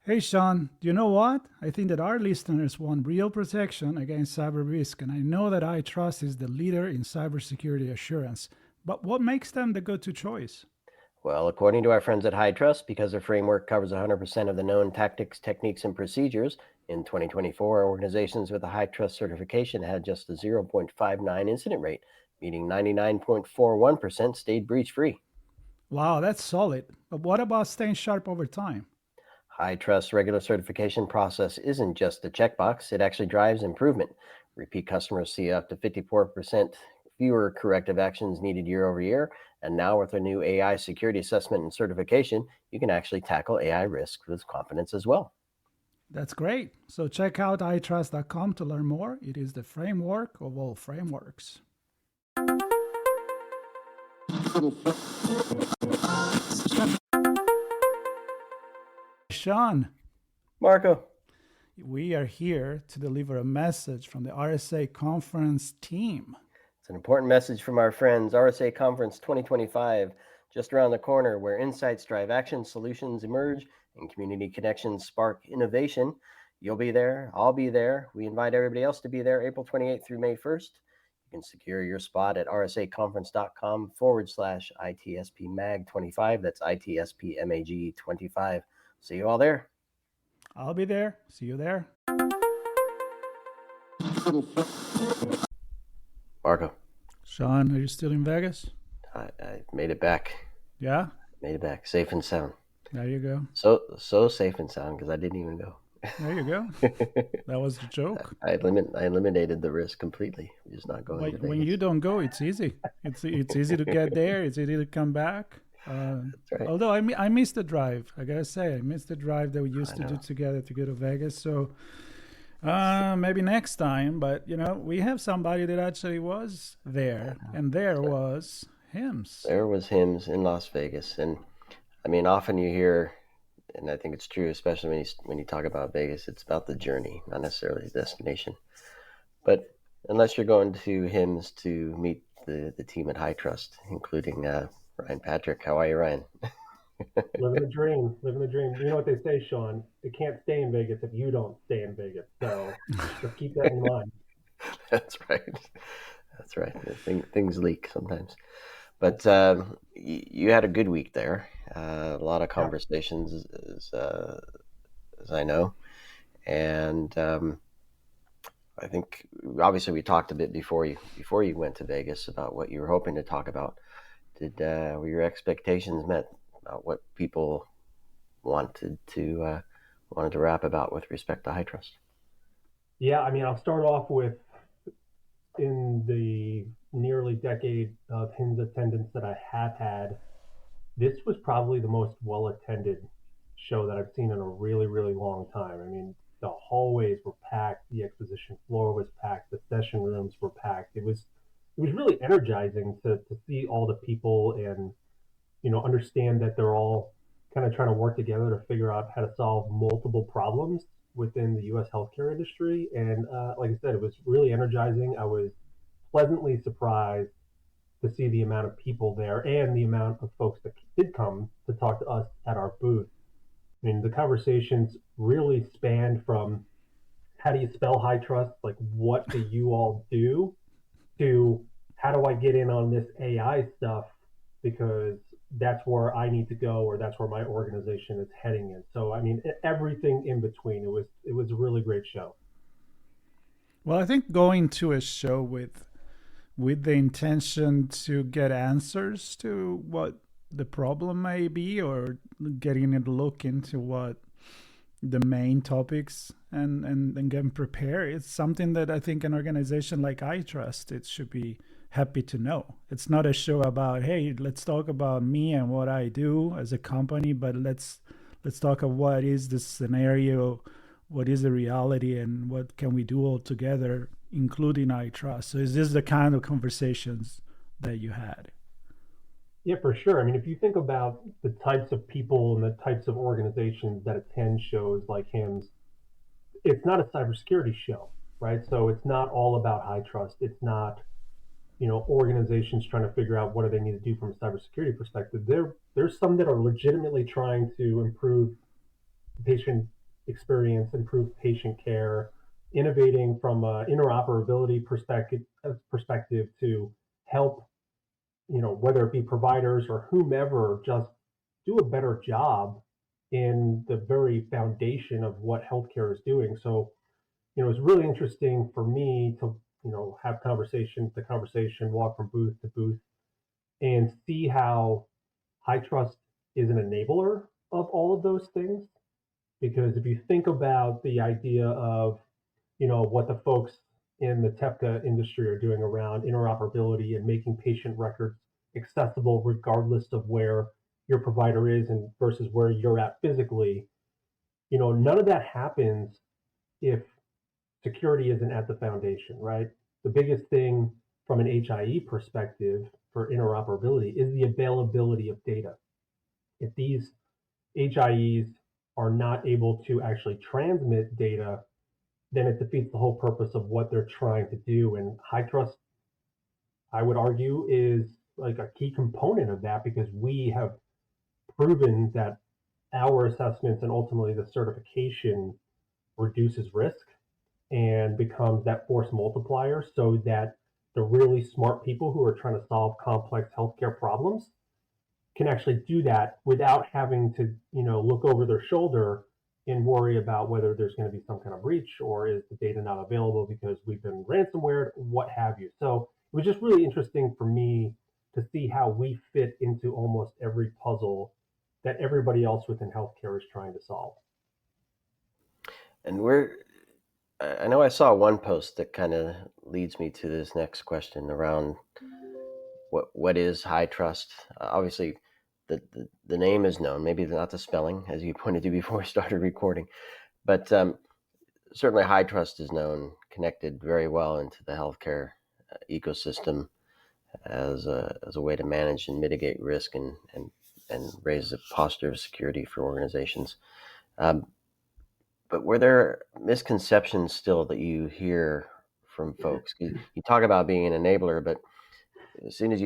Hey Sean, do you know what? I think that our listeners want real protection against cyber risk, and I know that iTrust is the leader in cybersecurity assurance. But what makes them the go to choice? Well, according to our friends at HITRUST, because their framework covers 100% of the known tactics, techniques, and procedures, in 2024, organizations with a HITRUST certification had just a 0.59 incident rate, meaning 99.41% stayed breach free. Wow, that's solid. But what about staying sharp over time? HITRUST regular certification process isn't just a checkbox, it actually drives improvement. Repeat customers see up to 54% fewer corrective actions needed year over year. And now, with our new AI security assessment and certification, you can actually tackle AI risk with confidence as well. That's great. So check out itrust.com to learn more. It is the framework of all frameworks. Sean, Marco, we are here to deliver a message from the RSA conference team. it's an important message from our friends. RSA Conference 2025, just around the corner, where insights drive action, solutions emerge, and community connections spark innovation. You'll be there. I'll be there. We invite everybody else to be there April 28th through May 1st. You can secure your spot at rsaconference.com/ITSP MAG 25. That's ITSP MAG 25. See you all there. I'll be there. See you there. Marco, Sean, are you still in Vegas? I made it back. Yeah, Made it back safe and sound. there you go. So safe and sound because I didn't even go. There you go. That was the joke. I eliminated the risk completely. Just not going to When you Vegas. don't go, it's easy. It's easy to get there. It's easy to come back. That's right. Although I missed the drive. I gotta say, I missed the drive that we used I to do know. together to go to Vegas. So maybe next time. But we have somebody that actually was there, and there was HIMSS. There was HIMSS in Las Vegas, and I mean, often you hear, and I think it's true, especially when you talk about Vegas, it's about the journey, not necessarily the destination. But unless you're going to HIMSS to meet the team at High Trust, including Ryan Patrick. How are you, Ryan? Living the dream, living the dream. You know what they say, Sean? They can't stay in Vegas if you don't stay in Vegas. So just keep that in mind. That's right. That's right. Things leak sometimes. But you had a good week there. A lot of Yeah. conversations, as I know, and I think obviously we talked a bit before you went to Vegas about what you were hoping to talk about. Did were your expectations met about what people wanted to uh, wanted to rap about with respect to high trust? Yeah, I mean, I'll start off with in the nearly decade of HIMSS attendance that I have had, this was probably the most well attended show that I've seen in a really, really long time. I mean, the hallways were packed, the exposition floor was packed, the session rooms were packed. It was really energizing to see all the people and understand that they're all kind of trying to work together to figure out how to solve multiple problems within the U.S. healthcare industry. And like I said, it was really energizing. I was pleasantly surprised to see the amount of people there and the amount of folks that did come to talk to us at our booth. I mean, the conversations really spanned from how do you spell high trust, like what do you all do, to how do I get in on this AI stuff because that's where I need to go or that's where my organization is heading in. So I mean everything in between. It was a really great show. Well, I think going to a show with the intention to get answers to what the problem may be, or getting a look into what the main topics, and getting prepared, it's something that I think an organization like iTrust, it should be happy to know. It's not a show about, hey, let's talk about me and what I do as a company, but let's talk about what is the scenario, what is the reality, and what can we do all together, including iTrust. So is this the kind of conversations that you had? Yeah, for sure. I mean, if you think about the types of people and the types of organizations that attend shows like HIMSS, it's not a cybersecurity show, right? So it's not all about high trust. It's not, organizations trying to figure out what do they need to do from a cybersecurity perspective. There's some that are legitimately trying to improve patient experience, improve patient care, innovating from an interoperability perspective to help, whether it be providers or whomever, just do a better job in the very foundation of what healthcare is doing. So, it's really interesting for me to, have the conversation, walk from booth to booth, and see how HITRUST is an enabler of all of those things. Because if you think about the idea of, what the folks in the TEPCA industry are doing around interoperability and making patient records accessible regardless of where your provider is and versus where you're at physically, none of that happens if security isn't at the foundation, right? The biggest thing from an HIE perspective for interoperability is the availability of data. If these HIEs are not able to actually transmit data, then it defeats the whole purpose of what they're trying to do. And HITRUST, I would argue, is like a key component of that, because we have proven that our assessments and ultimately the certification reduces risk and becomes that force multiplier, so that the really smart people who are trying to solve complex healthcare problems can actually do that without having to, look over their shoulder and worry about whether there's going to be some kind of breach or is the data not available because we've been ransomware, what have you. So it was just really interesting for me to see how we fit into almost every puzzle that everybody else within healthcare is trying to solve. And I know I saw one post that kind of leads me to this next question around what is HITRUST. Obviously, the name is known, maybe not the spelling, as you pointed to before we started recording, but certainly HITRUST is known, connected very well into the healthcare ecosystem as a way to manage and mitigate risk and raise the posture of security for organizations. But were there misconceptions still that you hear from folks? You talk about being an enabler, but as soon as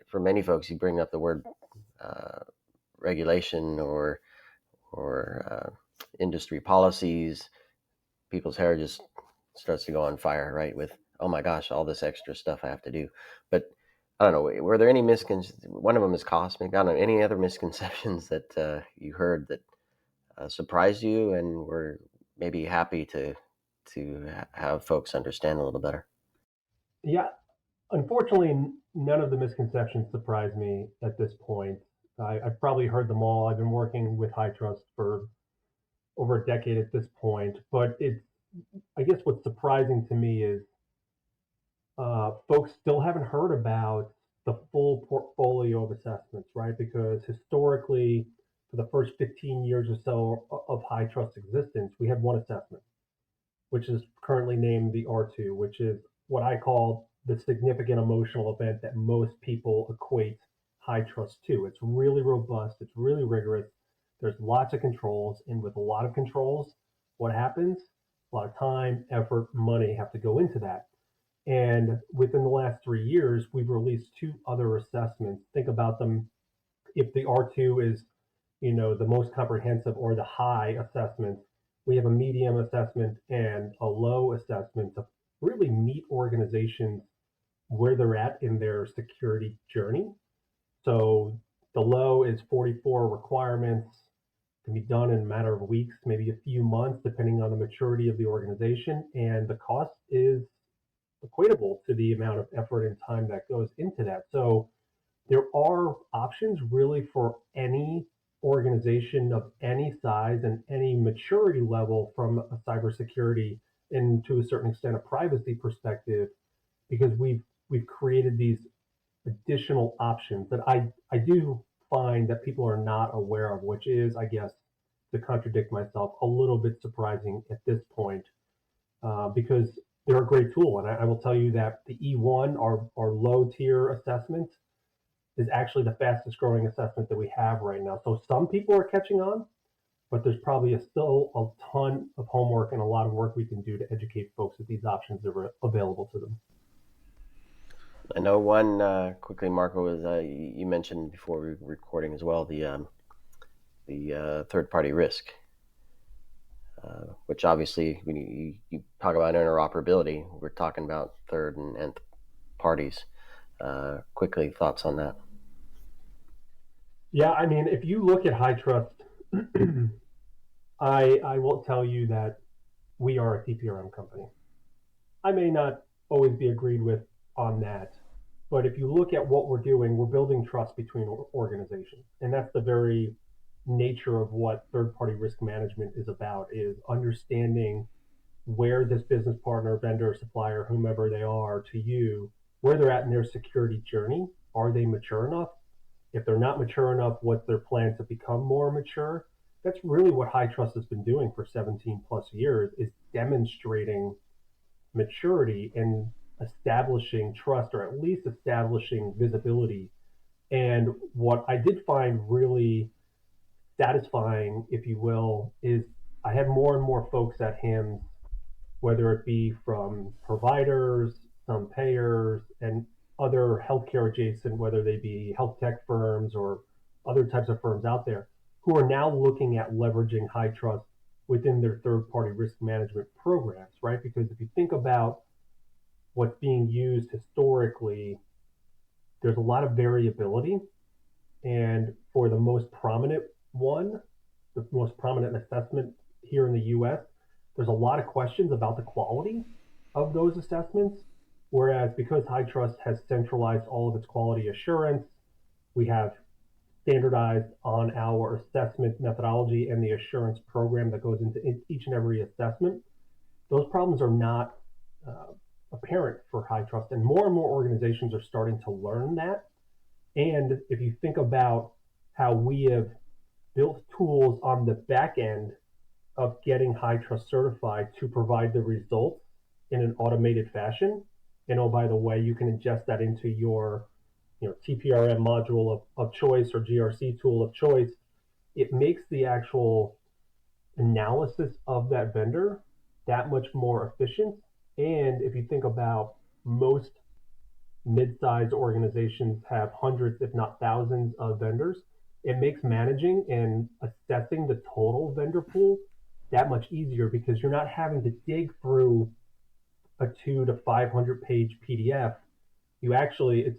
for many folks, you bring up the word regulation or industry policies, people's hair just starts to go on fire, right? With, oh my gosh, all this extra stuff I have to do. But I don't know, were there any one of them is cost, maybe, I don't know, any other misconceptions that you heard that surprised you and were maybe happy to have folks understand a little better? Yeah, unfortunately, none of the misconceptions surprise me at this point. I've probably heard them all. I've been working with HITRUST for over a decade at this point, but I guess what's surprising to me is folks still haven't heard about the full portfolio of assessments, right? Because historically, for the first 15 years or so of HITRUST existence, we had one assessment, which is currently named the R2, which is what I call the significant emotional event that most people equate HITRUST to. It's really robust, it's really rigorous. There's lots of controls, and with a lot of controls, what happens? A lot of time, effort, money have to go into that. And within the last 3 years, we've released two other assessments. Think about them. If the R2 is, the most comprehensive or the high assessment, we have a medium assessment and a low assessment to really meet organizations where they're at in their security journey. So the low is 44 requirements, can be done in a matter of weeks, maybe a few months, depending on the maturity of the organization. And the cost is equatable to the amount of effort and time that goes into that. So there are options really for any organization of any size and any maturity level from a cybersecurity and to a certain extent a privacy perspective, because we've created these additional options that I do find that people are not aware of, which is, I guess, to contradict myself, a little bit surprising at this point, because they're a great tool. And I will tell you that the E1, our low tier assessment, is actually the fastest growing assessment that we have right now. So some people are catching on, but there's probably still a ton of homework and a lot of work we can do to educate folks that these options are available to them. I know one quickly, Marco, was you mentioned before we were recording as well the third party risk. which obviously, when you talk about interoperability, we're talking about third and nth parties. Quickly, thoughts on that? Yeah, I mean, if you look at HITRUST, I will tell you that we are a TPRM company. I may not always be agreed with on that, but if you look at what we're doing, we're building trust between organizations, and that's the very nature of what third-party risk management is about: is understanding where this business partner, vendor, supplier, whomever they are to you, where they're at in their security journey. Are they mature enough? If they're not mature enough, what's their plan to become more mature? That's really what HITRUST has been doing for 17 plus years, is demonstrating maturity and establishing trust, or at least establishing visibility. And what I did find really satisfying, if you will, is I had more and more folks at HIMSS, whether it be from providers, some payers, and other healthcare adjacent, whether they be health tech firms or other types of firms out there, who are now looking at leveraging HITRUST within their third-party risk management programs, right? Because if you think about what's being used historically, there's a lot of variability. And for the most prominent one, the most prominent assessment here in the US, there's a lot of questions about the quality of those assessments. Whereas because HITRUST has centralized all of its quality assurance, we have standardized on our assessment methodology and the assurance program that goes into each and every assessment. Those problems are not apparent for HITRUST, and more organizations are starting to learn that. And if you think about how we have built tools on the back end of getting HITRUST certified to provide the results in an automated fashion, and oh, by the way, you can ingest that into your TPRM module of choice or GRC tool of choice. It makes the actual analysis of that vendor that much more efficient. And if you think about, most mid-sized organizations have hundreds, if not thousands, of vendors. It makes managing and assessing the total vendor pool that much easier, because you're not having to dig through a 200 to 500 page PDF. You actually,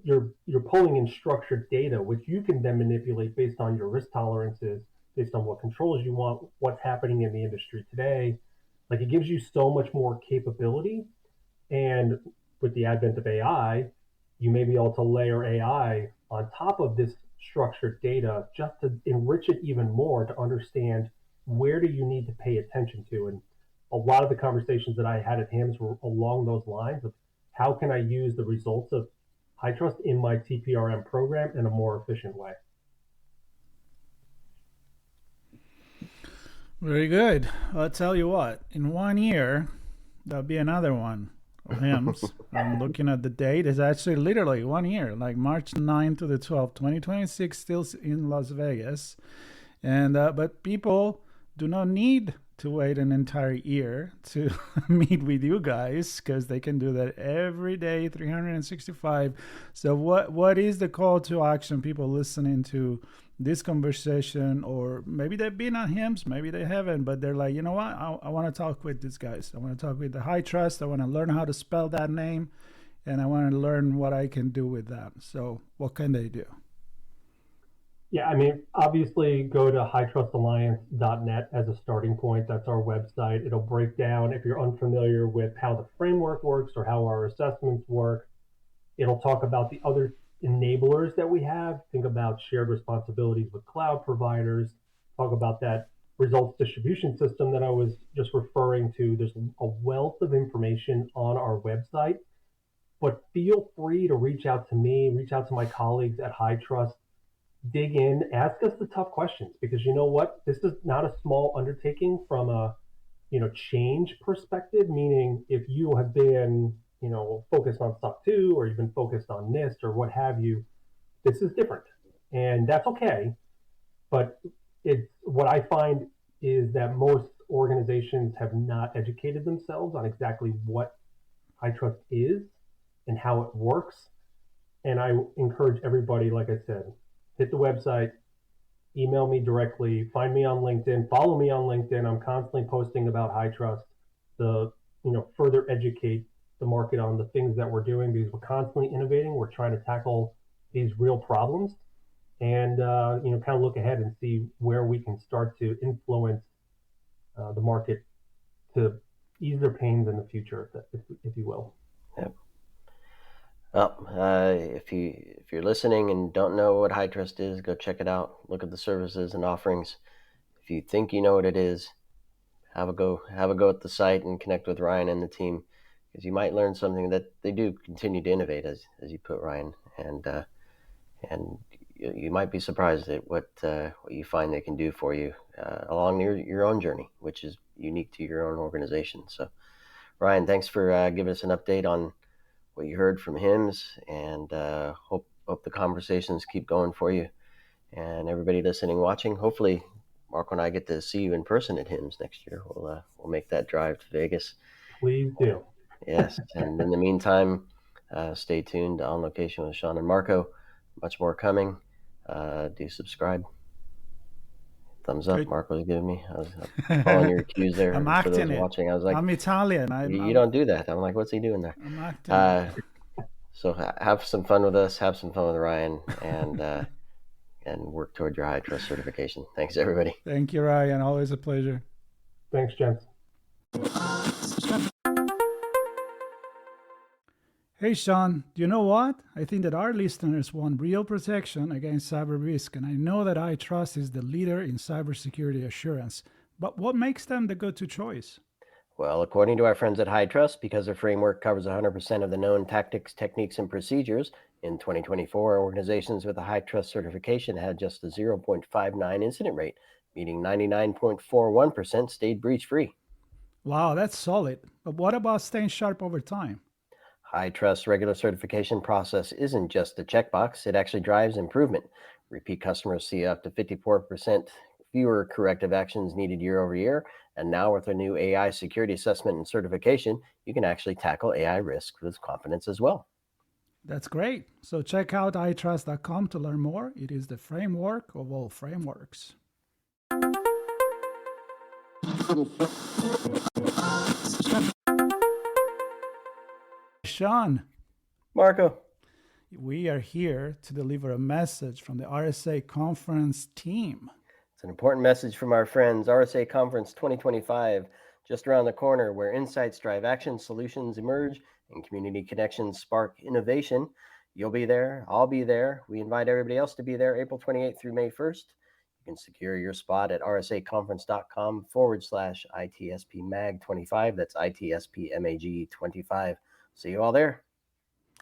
you're pulling in structured data, which you can then manipulate based on your risk tolerances, based on what controls you want, what's happening in the industry today. Like, it gives you so much more capability. And with the advent of AI, you may be able to layer AI on top of this structured data just to enrich it even more, to understand where do you need to pay attention to. And a lot of the conversations that I had at HIMSS were along those lines of, how can I use the results of HITRUST in my TPRM program in a more efficient way? Very good. I'll tell you what, in 1 year, there'll be another one of HIMSS. I'm looking at the date. It's actually literally 1 year, like March 9th to the 12th, 2026, still in Las Vegas. And but people do not need to wait an entire year to meet with you guys, because they can do that every day, 365. So what is the call to action? People listening to this conversation, or maybe they've been on HIMSS, maybe they haven't, but they're like, you know what, I want to talk with these guys. I want to talk with the HITRUST. I want to learn how to spell that name, and I want to learn what I can do with that. So what can they do? Yeah, I mean, obviously go to HITRUSTalliance.net as a starting point. That's our website. It'll break down, if you're unfamiliar with how the framework works or how our assessments work, it'll talk about the other enablers that we have. Think about shared responsibilities with cloud providers. Talk about that results distribution system that I was just referring to. There's a wealth of information on our website, but feel free to reach out to me, reach out to my colleagues at HITRUST. Dig in, ask us the tough questions, because you know what? This is not a small undertaking from a change perspective, meaning if you have been focused on SOC 2, or you've been focused on NIST or what have you, this is different, and that's okay. But what I find is that most organizations have not educated themselves on exactly what HITRUST is and how it works. And I encourage everybody, like I said, hit the website, email me directly, find me on LinkedIn, follow me on LinkedIn. I'm constantly posting about HITRUST, the further educate the market on the things that we're doing, because we're constantly innovating. We're trying to tackle these real problems, and kind of look ahead and see where we can start to influence the market to ease their pains in the future, if you will. Yep. Well, if you're listening and don't know what HITRUST is, go check it out. Look at the services and offerings. If you think you know what it is, have a go at the site and connect with Ryan and the team, because you might learn something that they do continue to innovate, as you put, Ryan, and you might be surprised at what you find they can do for you along your own journey, which is unique to your own organization. So, Ryan, thanks for giving us an update on what you heard from HIMSS, and hope the conversations keep going for you. And everybody listening, watching, hopefully Marco and I get to see you in person at HIMSS next year. We'll make that drive to Vegas. Please do. Yes, and in the meantime, stay tuned to On Location with Sean and Marco. Much more coming. Do subscribe. Thumbs up. Good. Marco's giving me. I was following your cues there. I'm For those acting it. watching, I was like, I'm Italian. you don't do that. I'm like, what's he doing there? I'm acting. So have some fun with us. Have some fun with Ryan, and work toward your HITRUST certification. Thanks, everybody. Thank you, Ryan. Always a pleasure. Thanks, gents. Hey, Sean, do you know what? I think that our listeners want real protection against cyber risk, and I know that HITRUST is the leader in cybersecurity assurance. But what makes them the go-to choice? Well, according to our friends at HITRUST, because their framework covers 100% of the known tactics, techniques, and procedures, in 2024, organizations with a HITRUST certification had just a 0.59 incident rate, meaning 99.41% stayed breach-free. Wow, that's solid. But what about staying sharp over time? HITRUST regular certification process isn't just a checkbox, it actually drives improvement. Repeat customers see up to 54% fewer corrective actions needed year over year. And now with our new AI security assessment and certification, you can actually tackle AI risk with confidence as well. That's great. So check out HITRUST.com to learn more. It is the framework of all frameworks. Sean. Marco. We are here to deliver a message from the RSA Conference team. It's an important message from our friends. RSA Conference 2025, just around the corner, where insights drive action, solutions emerge, and community connections spark innovation. You'll be there. I'll be there. We invite everybody else to be there April 28th through May 1st. You can secure your spot at rsaconference.com/ITSPMAG25. That's ITSPMAG25. See you all there.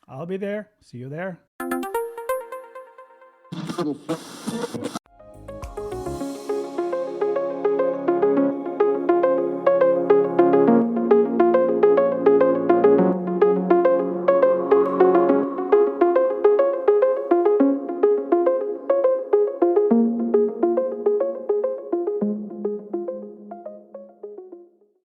I'll be there. See you there.